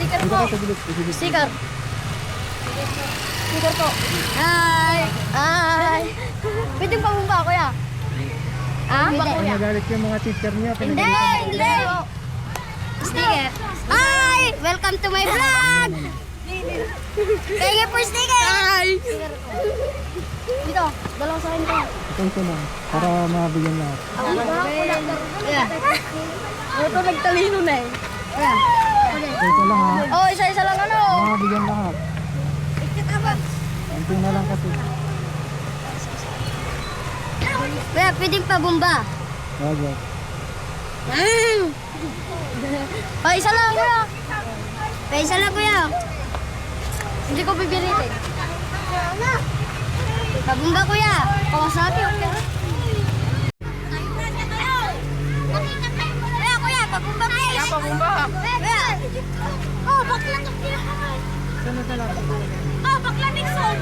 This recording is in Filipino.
sticker po. Sticker. Sticker po. Ay! Ay! Pwede pa bumba, kuya? Ah? Pag nagalit yung mga teacher niya, Hindi! pinagalitan Hindi! Sticker. Ay! Welcome to my vlog! Thank you for sticker! Ay! Dito, dalawang sa akin ko. ito lang, para mabigyan lahat. Yeah. Ito nagtalino na eh. Yeah. Ito lang ha, Oh, isa-isa lang ano. mabigyan lahat. Konti na lang kasi. Kuya, pwedeng pa bumba. Bagay. Oh, isa lang kuya. Isa lang kuya. Hindi ko pipilitin. Pabumba kuya. Kawasaki, okay. Kuya, pabumba kuya. Pabumba. Kuya. Oh, bakla. Saan na talaga? Oh, bakla Nixon.